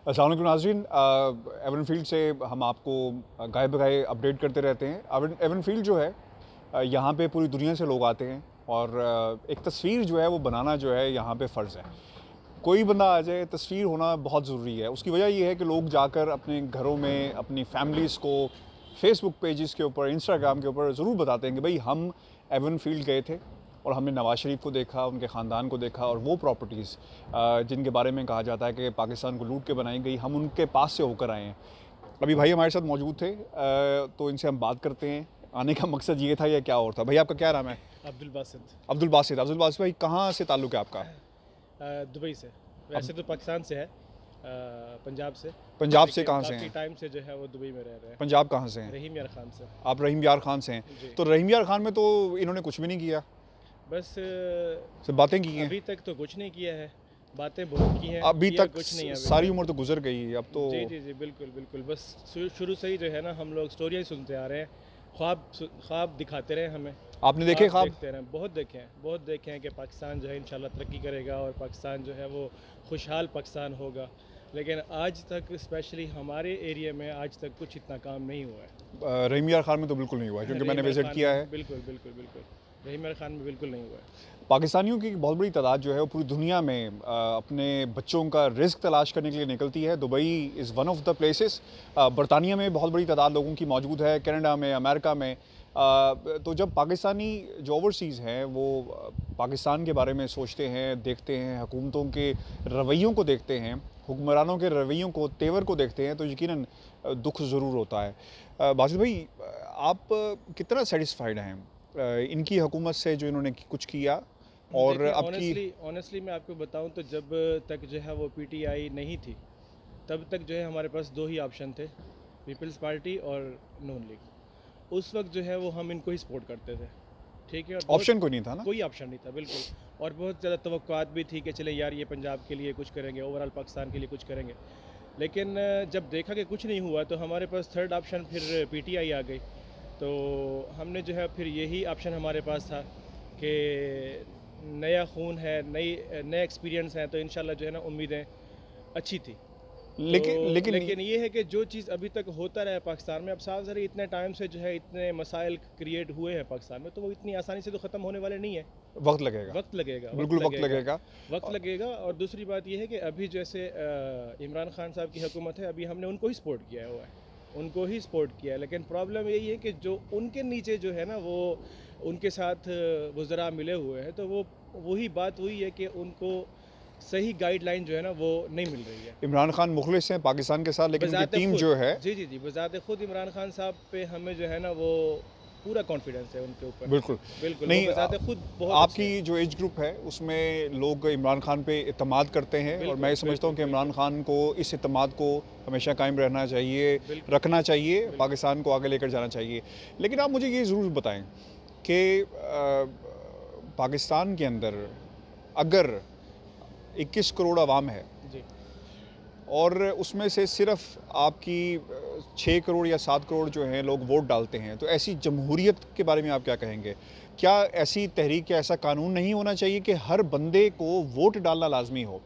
अस्सलाम वालेकुम नाज़रीन, एवन फील्ड से हम आपको गाए बगाए अपडेट करते रहते हैं। एवन फील्ड जो है, यहाँ पे पूरी दुनिया से लोग आते हैं और एक तस्वीर जो है वो बनाना जो है यहाँ पे फ़र्ज़ है। कोई बंदा आ जाए, तस्वीर होना बहुत ज़रूरी है। उसकी वजह ये है कि लोग जाकर अपने घरों में अपनी फैमिलीज़ को फेसबुक पेजेस के ऊपर, इंस्टाग्राम के ऊपर ज़रूर बताते हैं कि भाई हम एवन फील्ड गए थे और हमने नवाज़ शरीफ को देखा, उनके ख़ानदान को देखा, और वो प्रॉपर्टीज़ जिनके बारे में कहा जाता है कि पाकिस्तान को लूट के बनाई गई, हम उनके पास से होकर आए हैं। अभी भाई हमारे साथ मौजूद थे, तो इनसे हम बात करते हैं। आने का मकसद ये था या क्या और था? भाई आपका क्या नाम है? अब्दुल बासित। अब्दुल बासित भाई, कहाँ से ताल्लुक़ है आपका? दुबई से। वैसे तो पाकिस्तान से है, पंजाब से। पंजाब से लेकिन कहाँ से काफ़ी हैं? टाइम से जो है वो दुबई में रह रहे हैं। पंजाब कहाँ से हैं? रहीम यार खान से। आप रहीम यार खान से हैं। जी। तो रहीम यार खान में तो इन्होंने कुछ भी नहीं किया, बस सिर्फ बातें की हैं। अभी तक तो कुछ नहीं किया है, बातें बहुत की हैं, अभी किया तक कुछ नहीं है अभी सारी तक। उम्र तो गुजर गई, अब तो जी जी जी, बिल्कुल बिल्कुल। बस शुरू से ही जो है ना हम लोग स्टोरियाँ सुनते आ रहे हैं, ख्वाब दिखाते रहे हमें। आपने देखे ख्वाब? देखते रहे, बहुत देखे हैं कि पाकिस्तान जो है इंशाल्लाह तरक्की करेगा और पाकिस्तान जो है वो खुशहाल पाकिस्तान होगा। लेकिन आज तक स्पेशली हमारे एरिया में आज तक कुछ इतना काम नहीं हुआ है। रहीम यार खान में तो बिल्कुल नहीं हुआ है, क्योंकि मैंने रहीम यार विज़िट खान किया में है। बिल्कुल बिल्कुल बिल्कुल, रहीम यार खान में बिल्कुल नहीं हुआ है। पाकिस्तानियों की एक बहुत बड़ी तादाद जो है वो पूरी दुनिया में अपने बच्चों का रिस्क तलाश करने के लिए निकलती है। Dubai is one of the places. बरतानिया में बहुत बड़ी तादाद लोगों की मौजूद है, कनाडा में, अमेरिका में। तो जब पाकिस्तानी जो ओवरसीज़ हैं वो पाकिस्तान के बारे में सोचते हैं, देखते हैं, हुकूमतों के रवैयों को देखते हैं, हुक्मरानों के रवैयों को, तेवर को देखते हैं, तो यकीनन दुख ज़रूर होता है। बासित भाई, आप कितना सेटिस्फाइड हैं इनकी हुकूमत से, जो इन्होंने कुछ किया? और देखिए, अब की ऑनेस्टली मैं आपको बताऊं तो जब तक जो है वो पीटीआई नहीं थी, तब तक जो है हमारे पास दो ही ऑप्शन थे, पीपल्स पार्टी और नून लीग। उस वक्त जो है वो हम इनको ही सपोर्ट करते थे, ठीक है। और ऑप्शन कोई नहीं था ना? कोई ऑप्शन नहीं था, बिल्कुल। और बहुत ज़्यादा तवक्कुआत भी थी कि चले यार ये पंजाब के लिए कुछ करेंगे, ओवरऑल पाकिस्तान के लिए कुछ करेंगे। लेकिन जब देखा कि कुछ नहीं हुआ तो हमारे पास थर्ड ऑप्शन फिर पीटीआई आ गई। तो हमने जो है फिर यही ऑप्शन हमारे पास था कि नया खून है, नए एक्सपीरियंस हैं, तो इंशाल्लाह जो है ना उम्मीदें अच्छी थी। लेकिन ये है कि जो चीज़ अभी तक होता रहा है पाकिस्तान में, अब साफ ज़रा इतने टाइम से जो है इतने मसाइल क्रिएट हुए हैं पाकिस्तान में, तो वो इतनी आसानी से तो ख़त्म होने वाले नहीं है। वक्त लगेगा, वक्त लगेगा, बिल्कुल वक्त लगेगा। वक्त लगेगा। और दूसरी बात ये है कि अभी जैसे इमरान खान साहब की हुकूमत है, अभी हमने उनको ही सपोर्ट किया हुआ है, उनको ही सपोर्ट किया है। लेकिन प्रॉब्लम यही है कि जो उनके नीचे जो है ना वो उनके साथ वज़रा मिले हुए हैं, तो वो वही बात हुई है कि उनको सही गाइडलाइन जो है ना वो नहीं मिल रही है। इमरान खान मुखलिस हैं पाकिस्तान के साथ, लेकिन उनकी बज़ाते टीम खुद, जो है जी जी जी, बज़ाते खुद इमरान खान साहब पे हमें जो है ना वो पूरा कॉन्फिडेंस है उनके ऊपर। बिल्कुल बिल्कुल, नहीं। वो बज़ाते खुद बहुत अच्छे आपकी हैं। जो एज ग्रुप है उसमें लोग इमरान खान पे इत्मीद करते हैं, और बिल्कुल, मैं समझता हूँ कि बिल्कुल, इमरान खान को इस इत्मीद को हमेशा कायम रहना चाहिए, बिल्कुल, रखना चाहिए, बिल्कुल। पाकिस्तान को आगे लेकर जाना चाहिए। लेकिन आप मुझे ये ज़रूर बताएं कि पाकिस्तान के अंदर अगर 21 करोड़ आवाम है जी। और उसमें से सिर्फ आपकी 6 करोड़ या 7 करोड़ जो हैं लोग वोट डालते हैं, तो ऐसी जमहूरियत के बारे में आप क्या कहेंगे? क्या ऐसी तहरीक या ऐसा कानून नहीं होना चाहिए कि हर बंदे को वोट डालना लाजमी हो?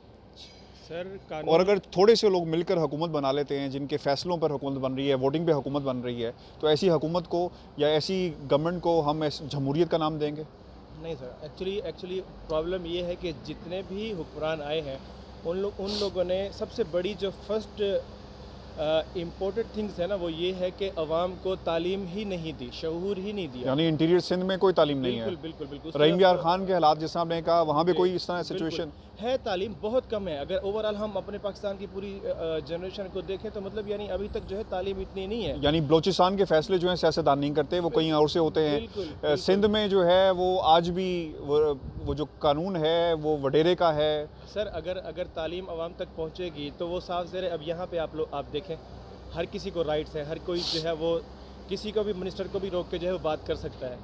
सर और कानून, अगर थोड़े से लोग मिलकर हुकूमत बना लेते हैं, जिनके फैसलों पर हुकूमत बन रही है, वोटिंग पे हुकूमत बन रही है, तो ऐसी हुकूमत को या ऐसी गवर्नमेंट को हम जमहूरियत का नाम देंगे? नहीं सर, एक्चुअली प्रॉब्लम ये है कि जितने भी हुक्मरान आए हैं उन लोगों ने सबसे बड़ी जो फर्स्ट इम्पोर्टेंट थिंग्स है ना वो ये है कि अवाम को तालीम ही नहीं दी, शऊर ही नहीं दिया। यानी इंटीरियर सिंध में कोई तालीम नहीं है? बिल्कुल बिल्कुल बिल्कुल। रहीम यार खान के हालात जिस आपने कहा, वहाँ पे कोई इस तरह बिल्कुल सिचुएशन है, तालीम बहुत कम है। अगर ओवरऑल हम अपने पाकिस्तान की पूरी जनरेशन को देखें तो मतलब यानी अभी तक जो है तालीम इतनी नहीं है। यानी बलूचिस्तान के फैसले जो हैं सियासतदान नहीं करते, वो कहीं और से होते हैं। बिल्कुल सिंध में जो है वो आज भी वो जो कानून है वो वडेरे का है। सर, अगर तालीम आवाम तक पहुंचेगी तो वो साफ ज़रे, अब यहाँ पे आप देखें, हर किसी को राइट्स है, हर कोई जो है वो किसी को भी, मिनिस्टर को भी रोक के जो है वो बात कर सकता है,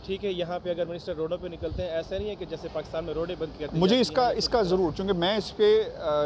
ठीक है, यहाँ पे अगर मिनिस्टर रोडों पे निकलते हैं, ऐसा नहीं है कि जैसे पाकिस्तान में रोडें बंद कर दी मुझे जाती हैं, इसका या कुछ इसका तरह। ज़रूर, क्योंकि मैं इस पे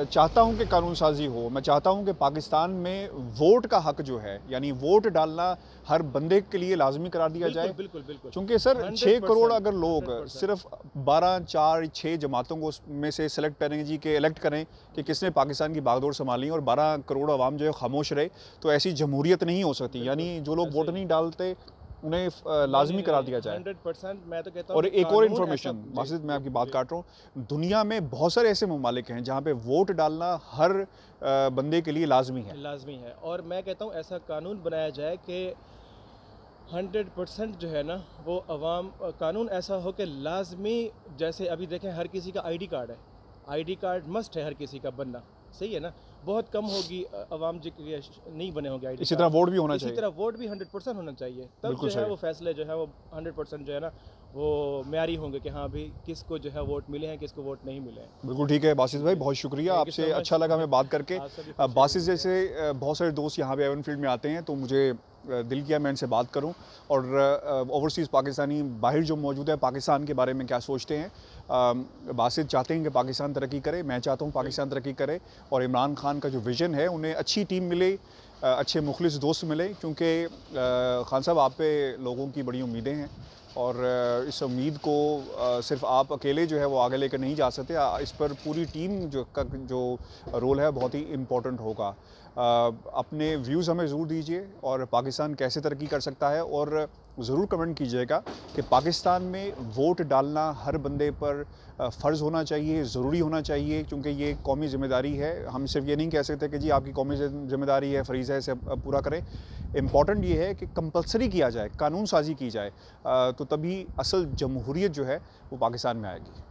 चाहता हूँ कि कानून साज़ी हो। मैं चाहता हूँ कि पाकिस्तान में वोट का हक जो है, यानी वोट डालना हर बंदे के लिए लाज़मी करार दिया बिल्कुल, जाए। बिल्कुल, बिल्कुल। क्योंकि सर 6 करोड़ 100%, अगर लोग 100%। सिर्फ 12, 4, 6 जमातों को में से सेलेक्ट करेंगे जी, कि इलेक्ट करें कि किसने पाकिस्तान की बागडोर संभाली और 12 करोड़ आवाम जो है खामोश रहे, तो ऐसी जमहूरियत नहीं हो सकती। बिल्कुल, यानी जो लोग ऐसे वोट ही। नहीं डालते, उन्हें नहीं, नहीं, लाज़मी करार नहीं, दिया जाए। 100% मैं तो कहता हूँ और कि एक और कानून ऐसा इन्फॉर्मेशन, जी, माजिद मैं जी, आपकी बात जी। काट रहा हूँ, दुनिया में बहुत सारे ऐसे ममालिक हैं जहाँ पे वोट डालना हर बंदे के लिए लाजमी है। लाज़मी है और मैं कहता हूँ ऐसा कानून बनाया जाए कि 100% जो है ना वो अवाम कानून ऐसा हो कि लाज़मी, जैसे अभी देखें हर किसी का आईडी कार्ड है, आईडी कार्ड मस्ट है हर किसी का बनना, सही है ना? बहुत कम होगी अवाम जो कि नहीं बने होंगे आईडी इसी तरह कार्ड। वोट भी होना इसी चाहिए। तरह वोट भी 100% होना चाहिए, तब बिल्कुल जो है सही। वो फैसले जो है वो 100% जो है ना वो म्यारी होंगे कि हाँ भाई किसको जो है वोट मिले हैं, किसको वोट नहीं मिले हैं। बिल्कुल ठीक है बासित भाई, जी, बहुत शुक्रिया, थैंक यू आपसे सो अच्छा मच। लगा हमें बात करके। आपसे भी खुश बासित शुक्रिया। जैसे बहुत सारे दोस्त यहाँ पे एवनफील्ड में आते हैं, तो मुझे दिल किया मैं इनसे बात करूं और ओवरसीज़ पाकिस्तानी बाहर जो मौजूद है पाकिस्तान के बारे में क्या सोचते हैं। बासित चाहते हैं कि पाकिस्तान तरक्की करे, मैं चाहता हूँ पाकिस्तान तरक्की करे और इमरान खान का जो विज़न है उन्हें अच्छी टीम मिले, अच्छे मुखलिस दोस्त मिले, क्योंकि खान साहब आप पे लोगों की बड़ी उम्मीदें हैं और इस उम्मीद को सिर्फ आप अकेले जो है वो आगे लेकर नहीं जा सकते। इस पर पूरी टीम जो रोल है बहुत ही इम्पोर्टेंट होगा। अपने व्यूज़ हमें ज़रूर दीजिए और पाकिस्तान कैसे तरक्की कर सकता है, और ज़रूर कमेंट कीजिएगा कि पाकिस्तान में वोट डालना हर बंदे पर फ़र्ज़ होना चाहिए, ज़रूरी होना चाहिए, क्योंकि ये कौमी ज़िम्मेदारी है। हम सिर्फ ये नहीं कह सकते कि जी आपकी कौमी ज़िम्मेदारी है, फ़रीज़ा है, इसे पूरा करें। इम्पॉर्टेंट ये है कि कंपल्सरी किया जाए, कानून साज़ी की जाए, तो तभी असल जमहूरियत जो है वो पाकिस्तान में आएगी।